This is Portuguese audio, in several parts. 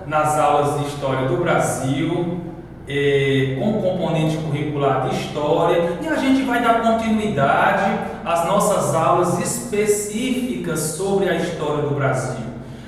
nas aulas de História do Brasil, com componente curricular de História, e a gente vai dar continuidade às nossas aulas específicas sobre a História do Brasil.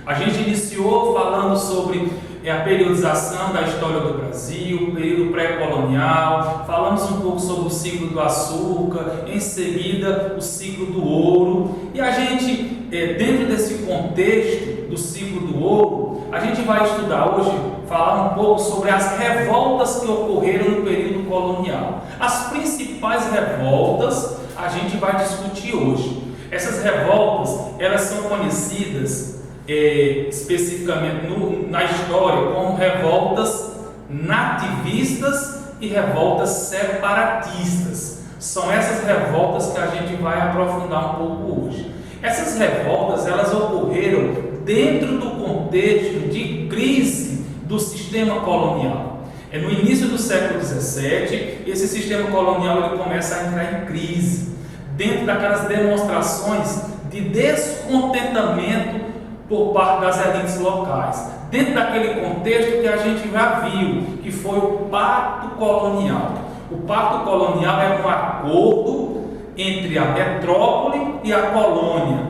A gente iniciou falando sobre a periodização da história do Brasil, o período pré-colonial, falamos um pouco sobre o ciclo do açúcar, em seguida o ciclo do ouro, e a gente, dentro desse contexto do ciclo do ouro, a gente vai estudar hoje, falar um pouco sobre as revoltas que ocorreram no período colonial. As principais revoltas a gente vai discutir hoje. Essas revoltas, elas são conhecidas especificamente na história como revoltas nativistas e revoltas separatistas. São essas revoltas que a gente vai aprofundar um pouco hoje. Essas revoltas, elas ocorreram dentro do contexto de crise do sistema colonial. No início do século XVII, esse sistema colonial ele começa a entrar em crise, dentro daquelas demonstrações de descontentamento por parte das elites locais, dentro daquele contexto que a gente já viu, que foi o Pacto Colonial. O Pacto Colonial é um acordo entre a metrópole e a colônia,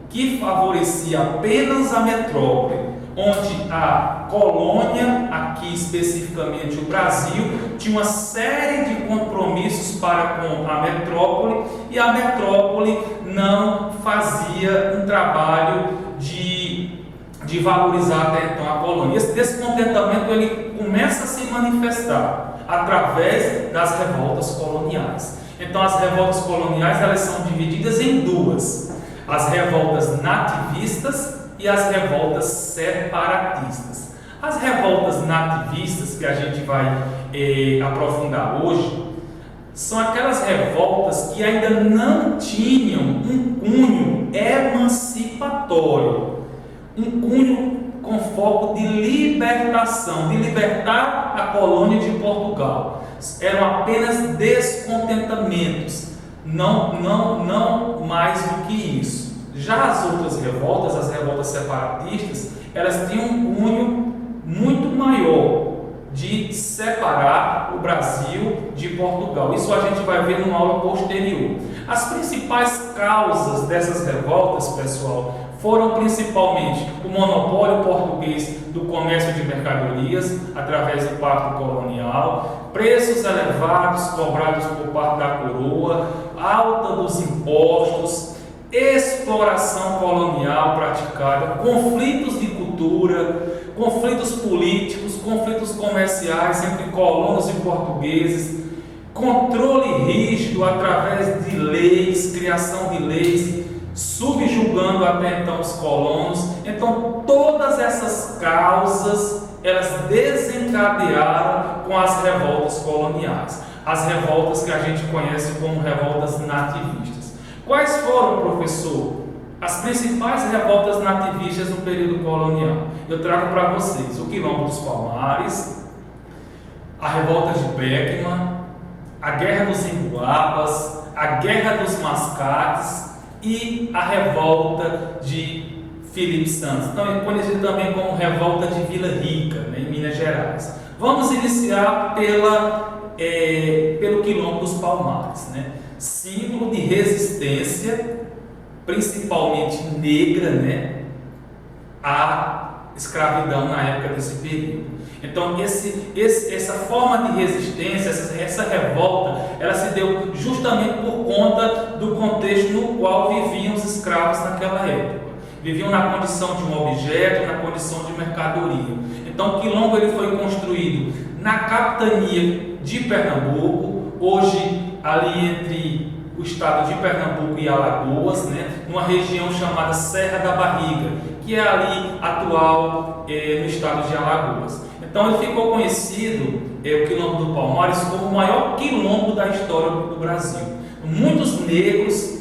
que favorecia apenas a metrópole, onde a colônia, aqui especificamente o Brasil, tinha uma série de compromissos para com a metrópole, e a metrópole não fazia um trabalho de valorizar até então a colônia. Esse descontentamento ele começa a se manifestar através das revoltas coloniais. Então as revoltas coloniais elas são divididas em duas: as revoltas nativistas e as revoltas separatistas. As revoltas nativistas que a gente vai aprofundar hoje são aquelas revoltas que ainda não tinham um cunho emancipatório, um cunho com foco de libertação, de libertar a colônia de Portugal. Eram apenas descontentamentos, não mais do que isso. Já as outras revoltas, as revoltas separatistas, elas tinham um cunho muito maior de separar o Brasil de Portugal. Isso a gente vai ver numa aula posterior. As principais causas dessas revoltas, pessoal, foram principalmente o monopólio português do comércio de mercadorias através do Pacto Colonial, preços elevados cobrados por parte da coroa, alta dos impostos, exploração colonial praticada, conflitos de cultura, conflitos políticos, conflitos comerciais entre colonos e portugueses, controle rígido através de leis, criação de leis, subjugando até então os colonos. Então todas essas causas elas desencadearam com as revoltas coloniais, as revoltas que a gente conhece como revoltas nativistas. Quais foram, professor, as principais revoltas nativistas no período colonial? Eu trago para vocês o Quilombo dos Palmares, a revolta de Beckman, a Guerra dos Emboabas, a Guerra dos Mascates e a revolta de Felipe Santos, então conhecido também como revolta de Vila Rica, né, em Minas Gerais. Vamos iniciar pelo Quilombo dos Palmares, né? Símbolo de resistência, principalmente negra, né, à escravidão na época desse período. Então essa forma de resistência, essa revolta, ela se deu justamente por conta do contexto no qual viviam os escravos naquela época. Viviam na condição de um objeto, na condição de mercadoria. Então o Quilombo ele foi construído na capitania de Pernambuco, hoje ali entre o estado de Pernambuco e Alagoas, né, numa região chamada Serra da Barriga, que é ali atual no estado de Alagoas. Então ele ficou conhecido, o Quilombo do Palmares, como o maior quilombo da história do Brasil. Muitos negros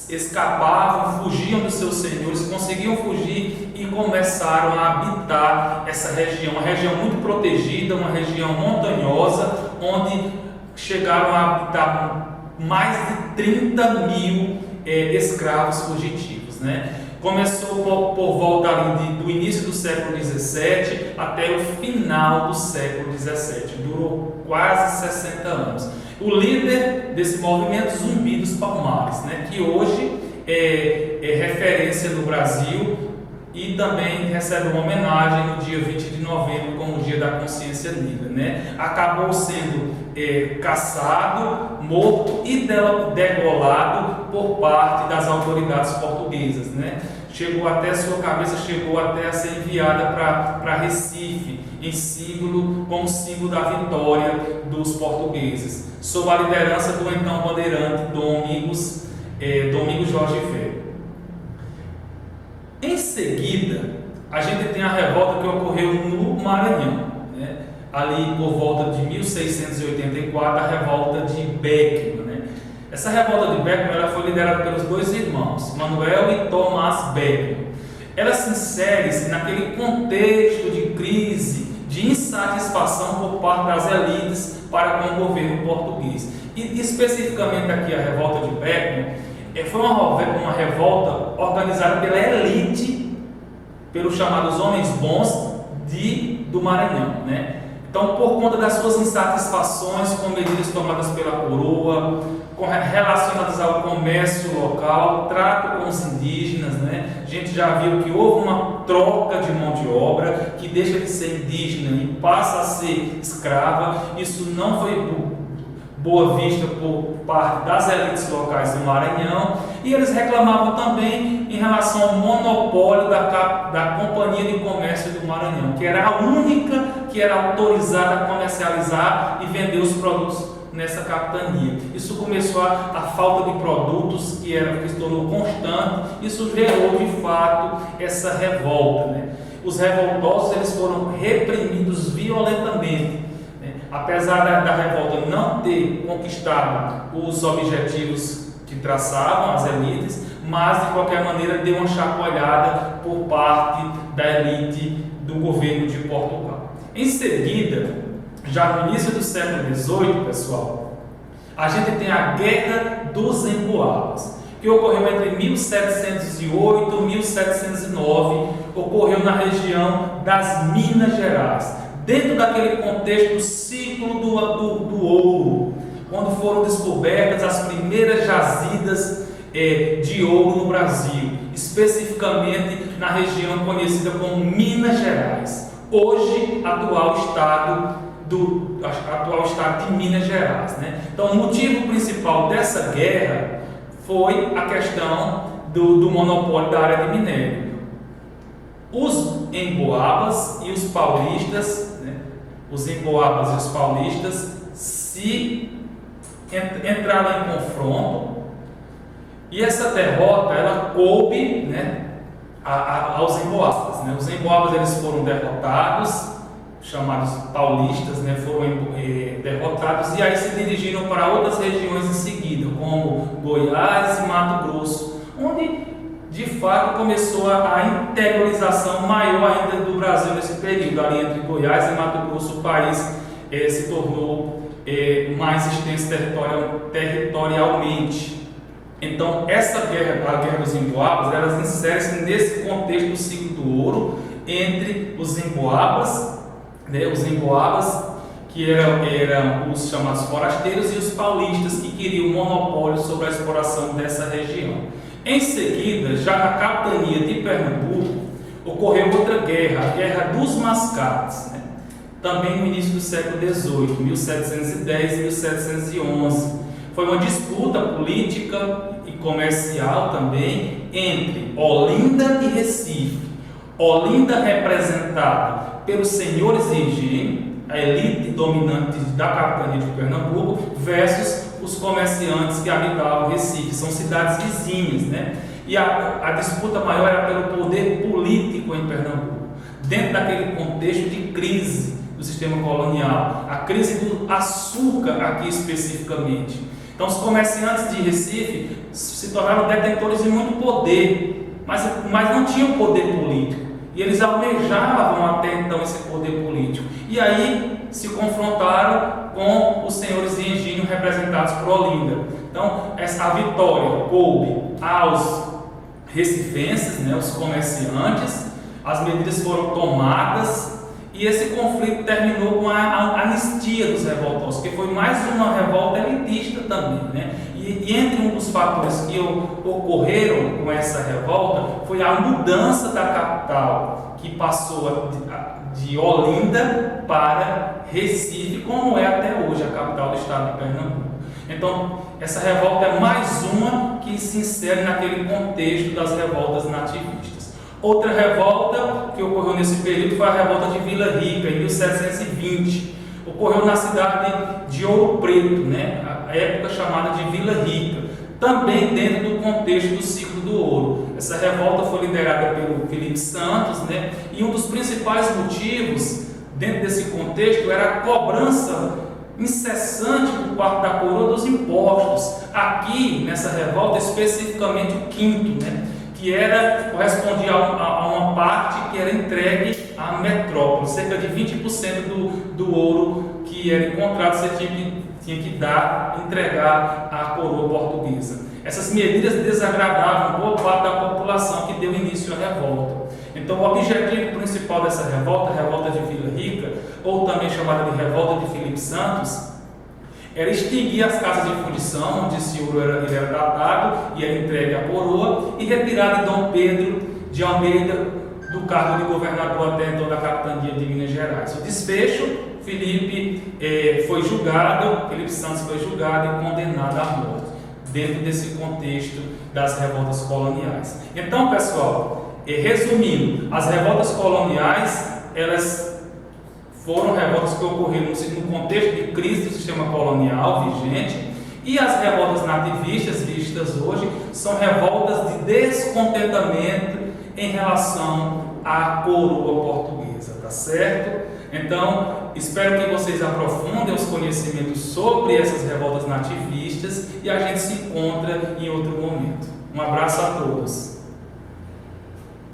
escapavam, fugiam dos seus senhores, conseguiam fugir e começaram a habitar essa região, uma região muito protegida, uma região montanhosa, onde chegaram a habitar mais de 30 mil escravos fugitivos, né? Começou por volta ali do início do século XVII até o final do século XVII. Durou quase 60 anos. O líder desse movimento, Zumbi dos Palmares, né, que hoje é referência no Brasil e também recebe uma homenagem no dia 20 de novembro como o Dia da Consciência Negra, né? Acabou sendo caçado, morto e degolado por parte das autoridades portuguesas, né? Sua cabeça chegou até a ser enviada para Recife, como símbolo da vitória dos portugueses, sob a liderança do então bandeirante Domingos Jorge Velho. Em seguida, a gente tem a revolta que ocorreu no Maranhão, né? Ali por volta de 1684, a revolta de Beckman, né? Essa revolta de Beckman ela foi liderada pelos dois irmãos, Manuel e Tomás Beckman. Ela se insere naquele contexto de crise, de insatisfação por parte das elites para com o governo português. E especificamente aqui a revolta de Beckman foi uma revolta organizada pela elite, pelos chamados homens bons do Maranhão, né? Então, por conta das suas insatisfações com medidas tomadas pela coroa, relacionadas ao comércio local, trato com os indígenas, né? A gente já viu que houve uma troca de mão de obra, que deixa de ser indígena e passa a ser escrava. Isso não foi boa vista por parte das elites locais do Maranhão, e eles reclamavam também em relação ao monopólio da Companhia de Comércio do Maranhão, que era a única que era autorizada a comercializar e vender os produtos nessa capitania. Isso começou a falta de produtos que se tornou constante. Isso gerou de fato essa revolta, né? Os revoltosos eles foram reprimidos violentamente. Apesar da revolta não ter conquistado os objetivos que traçavam as elites, mas de qualquer maneira deu uma chacoalhada por parte da elite do governo de Portugal. Em seguida, já no início do século XVIII, pessoal, a gente tem a Guerra dos Emboabas, que ocorreu entre 1708 e 1709, ocorreu na região das Minas Gerais, dentro daquele contexto do ciclo do ouro, quando foram descobertas as primeiras jazidas de ouro no Brasil, especificamente na região conhecida como Minas Gerais, hoje atual estado de Minas Gerais, né? Então, o motivo principal dessa guerra foi a questão do monopólio da área de minério. Os emboabas e os paulistas, né? Os emboabas e os paulistas entraram em confronto, e essa derrota ela coube, né, aos emboabas, né? Os emboabas eles foram derrotados, chamados paulistas, né, foram derrotados, e aí se dirigiram para outras regiões em seguida, como Goiás e Mato Grosso, onde de fato começou a integralização maior ainda do Brasil nesse período. Ali entre Goiás e Mato Grosso, o país se tornou mais extenso territorialmente. Então, essa guerra, a Guerra dos Emboabas, elas inserem-se nesse contexto do ciclo do ouro entre os emboabas, né, que eram os chamados forasteiros, e os paulistas, que queriam monopólio sobre a exploração dessa região. Em seguida, já na capitania de Pernambuco, ocorreu outra guerra, a Guerra dos Mascates, né? Também no início do século XVIII, 1710 e 1711. Foi uma disputa política e comercial também entre Olinda e Recife. Olinda representada pelos senhores de engenho, a elite dominante da capitania de Pernambuco, versus os comerciantes que habitavam Recife. São cidades vizinhas, né? E a disputa maior era pelo poder político em Pernambuco, dentro daquele contexto de crise do sistema colonial, a crise do açúcar aqui especificamente. Então, os comerciantes de Recife se tornaram detentores de muito poder, mas não tinham poder político. E eles almejavam até então esse poder político. E aí se confrontaram com os senhores de engenho representados por Olinda. Então, a vitória coube recifenses, né, os comerciantes. As medidas foram tomadas e esse conflito terminou com a anistia dos revoltosos, que foi mais uma revolta elitista também, né? E entre um dos fatores que ocorreram com essa revolta foi a mudança da capital, que passou de Olinda para Recife, como é até hoje a capital do estado de Pernambuco. Então, essa revolta é mais uma que se insere naquele contexto das revoltas nativistas. Outra revolta que ocorreu nesse período foi a revolta de Vila Rica, em 1720. Ocorreu na cidade de Ouro Preto, né? A época chamada de Vila Rica, também dentro do contexto do ciclo do ouro. Essa revolta foi liderada pelo Felipe Santos, né? E um dos principais motivos dentro desse contexto era a cobrança incessante por parte da coroa dos impostos. Aqui, nessa revolta, especificamente o quinto, né? Que correspondia a uma parte que era entregue à metrópole. Cerca de 20% do ouro que era encontrado você tinha que entregar à coroa portuguesa. Essas medidas desagradavam boa parte da população que deu início à revolta. Então, o objetivo principal dessa revolta, a revolta de Vila Rica, ou também chamada de revolta de Felipe Santos, era extinguir as casas de fundição, onde esse ouro era datado e era entregue à coroa, e retirar de Dom Pedro de Almeida do cargo de governador até então da capitania de Minas Gerais. O desfecho, Felipe Santos foi julgado e condenado à morte, dentro desse contexto das revoltas coloniais. Então, pessoal, resumindo, as revoltas coloniais, elas foram revoltas que ocorreram no contexto de crise do sistema colonial vigente, e as revoltas nativistas vistas hoje são revoltas de descontentamento em relação à coroa portuguesa, tá certo? Então, espero que vocês aprofundem os conhecimentos sobre essas revoltas nativistas e a gente se encontra em outro momento. Um abraço a todos.